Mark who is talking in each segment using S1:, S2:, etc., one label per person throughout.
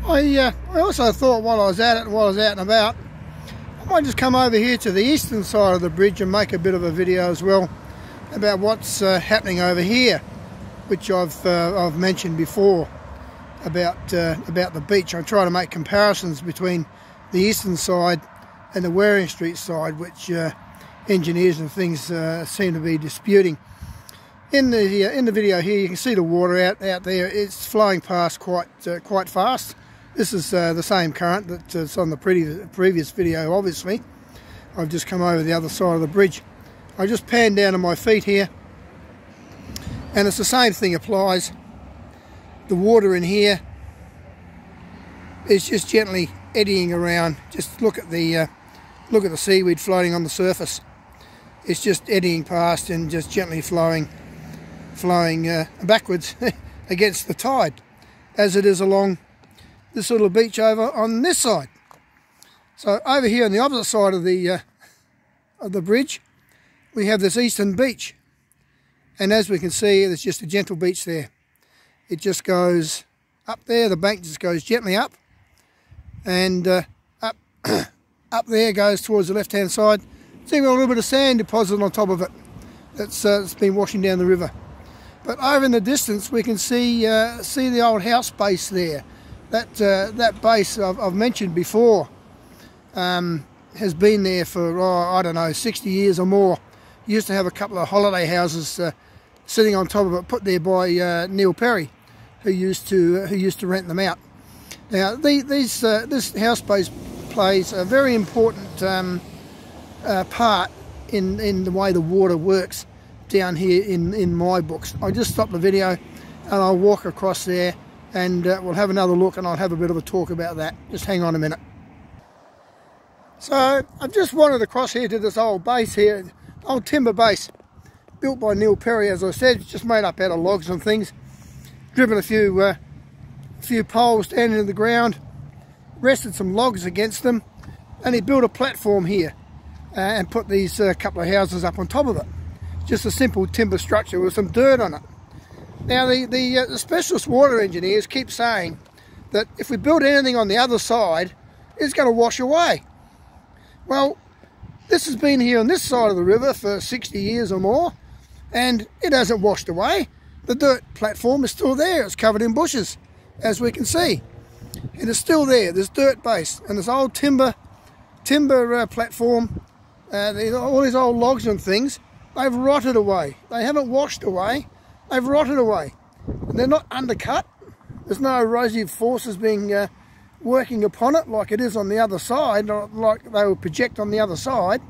S1: I also thought while I was at it, while I was out and about, I might just come over here to the eastern side of the bridge and make a bit of a video as well about what's happening over here, which I've mentioned before about the beach. I try to make comparisons between the eastern side and the Waring Street side, which engineers and things seem to be disputing. In the video here, you can see the water out there. It's flowing past quite fast. This is the same current that's on the previous video. Obviously, I've just come over the other side of the bridge. I just pan down to my feet here, and it's the same thing applies. The water in here is just gently eddying around. Just look at the seaweed floating on the surface. It's just eddying past and just gently flowing backwards against the tide, as it is along this little beach over on this side. So over here on the opposite side of the bridge, we have this eastern beach, and as we can see, there's just a gentle beach there. It just goes up there. The bank just goes gently up, and up there goes towards the left hand side. See, we've got a little bit of sand deposited on top of it that's been washing down the river. But over in the distance, we can see the old house base there. That base I've mentioned before has been there for, I don't know, 60 years or more. Used to have a couple of holiday houses sitting on top of it, put there by Neil Perry, who used to rent them out. Now, this house base plays a very important part in the way the water works down here in my books. I just stop the video and I'll walk across there, and we'll have another look, and I'll have a bit of a talk about that. Just hang on a minute. So I've just wandered across here to this old base here, old timber base built by Neil Perry, as I said, just made up out of logs and things. Driven a few poles down into the ground, rested some logs against them, and he built a platform here and put these couple of houses up on top of it. Just a simple timber structure with some dirt on it. Now the specialist water engineers keep saying that if we build anything on the other side, it's going to wash away. Well, this has been here on this side of the river for 60 years or more, and it hasn't washed away. The dirt platform is still there. It's covered in bushes, as we can see. It is still there, this dirt base, and this old timber platform, all these old logs and things, they've rotted away. They haven't washed away, they've rotted away. And they're not undercut. There's no erosive forces being working upon it like it is on the other side, like they will project on the other side.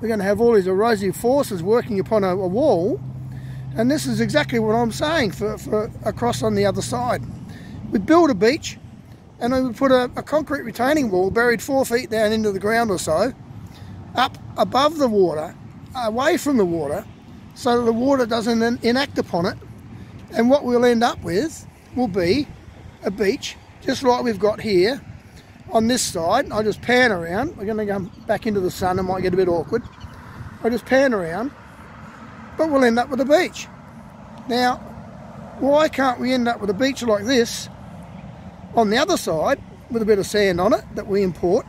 S1: We're going to have all these erosive forces working upon a wall, and this is exactly what I'm saying for across on the other side. We build a beach, and then we put a concrete retaining wall buried 4 feet down into the ground or so, up above the water, away from the water, so that the water doesn't enact upon it. And what we'll end up with will be a beach, just like we've got here on this side. I'll just pan around. We're going to go back into the sun. It might get a bit awkward. I'll just pan around, but we'll end up with a beach. Now, why can't we end up with a beach like this on the other side with a bit of sand on it that we import,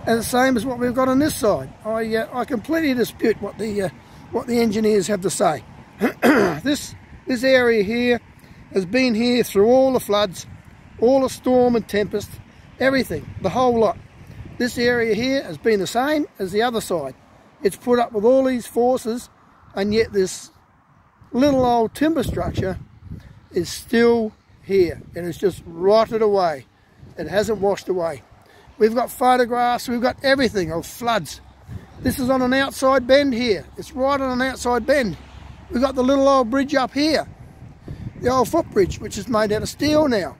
S1: and the same as what we've got on this side? I completely dispute what the engineers have to say. This area here has been here through all the floods, all the storm and tempest, everything, the whole lot. This area here has been the same as the other side. It's put up with all these forces, and yet this little old timber structure is still here. It has just rotted away. It hasn't washed away. We've got photographs, we've got everything of floods. This is on an outside bend here. It's right on an outside bend. We've got the little old bridge up here, the old footbridge, which is made out of steel now,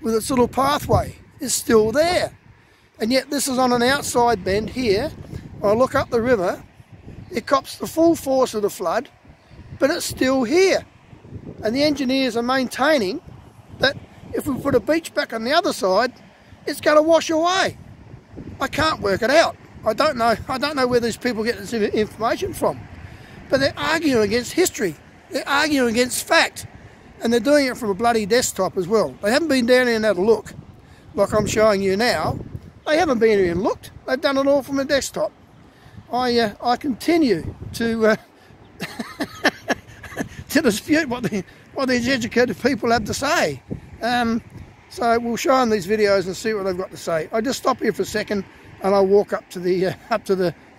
S1: with its little pathway, is still there. And yet this is on an outside bend here. When I look up the river, it cops the full force of the flood, but it's still here. And the engineers are maintaining that if we put a beach back on the other side, it's going to wash away. I can't work it out. I don't know where these people get this information from. But they're arguing against history. They're arguing against fact. And they're doing it from a bloody desktop as well. They haven't been down here and had a look, like I'm showing you now. They haven't been here and looked. They've done it all from a desktop. I continue to to dispute what these educated people have to say. So we'll show them these videos and see what they've got to say. I just stop here for a second and I'll walk up to the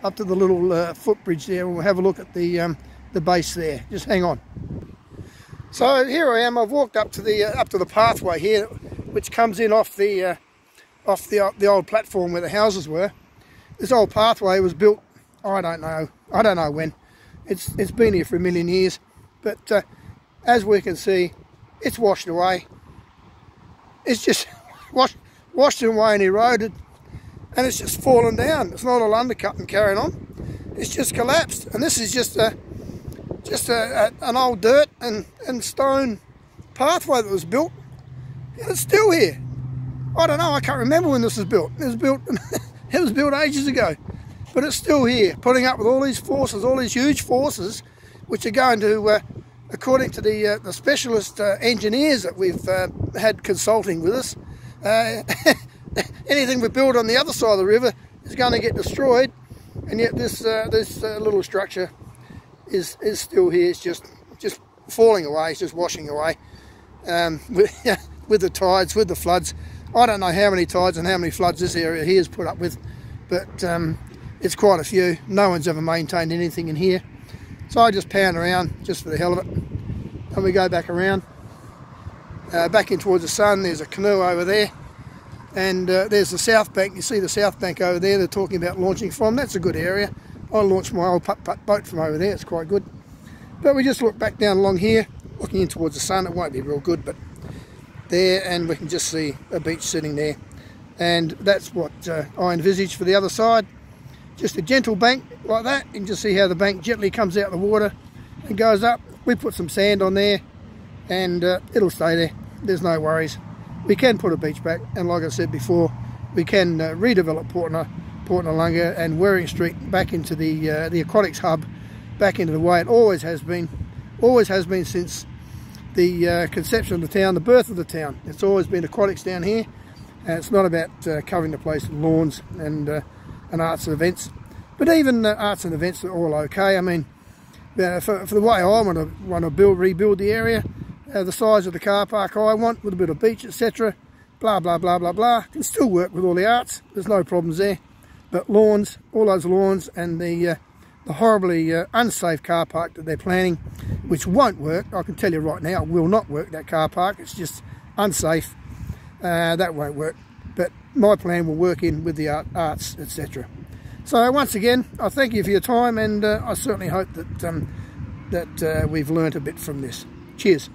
S1: little footbridge there, and we'll have a look at the base there. Just hang on. So here I am. I've walked up to the pathway here, which comes in off the old platform where the houses were. This old pathway was built, I don't know when. It's been here for a million years, but as we can see, it's washed away. It's just washed away and eroded, and it's just fallen down. It's not all undercut and carrying on. It's just collapsed, and this is just an old dirt and stone pathway that was built, and it's still here. I don't know, I can't remember when this was built. It was built it was built ages ago, but it's still here, putting up with all these forces, all these huge forces, which are going to, according to the specialist engineers that we've had consulting with us, anything we build on the other side of the river is going to get destroyed, and yet this little structure is still here. It's just falling away. It's just washing away with the tides, with the floods. I don't know how many tides and how many floods this area here has put up with, but it's quite a few. No one's ever maintained anything in here. So I just pound around just for the hell of it, and we go back around, back in towards the sun. There's a canoe over there, and there's the south bank. You see the south bank over there they're talking about launching from. That's a good area. I launched my old putt-putt boat from over there. It's quite good. But we just look back down along here, looking in towards the sun. It won't be real good, but there, and we can just see a beach sitting there. And that's what I envisage for the other side. Just a gentle bank like that. You can just see how the bank gently comes out of the water and goes up. We put some sand on there, and it'll stay there. There's no worries. We can put a beach back, and like I said before, we can redevelop Port Noarlunga and Waring Street back into the aquatics hub, back into the way it always has been since the conception of the town, the birth of the town. It's always been aquatics down here, and it's not about covering the place with lawns and arts and events. But even arts and events are all okay. I mean, for the way I want to rebuild the area, the size of the car park I want, with a bit of beach, etc., blah blah blah blah blah, can still work with all the arts. There's no problems there. But lawns, all those lawns, and the horribly unsafe car park that they're planning, which won't work. I can tell you right now, it will not work, that car park. It's just unsafe. That won't work. But my plan will work in with the arts, etc. So once again, I thank you for your time, and I certainly hope that we've learnt a bit from this. Cheers.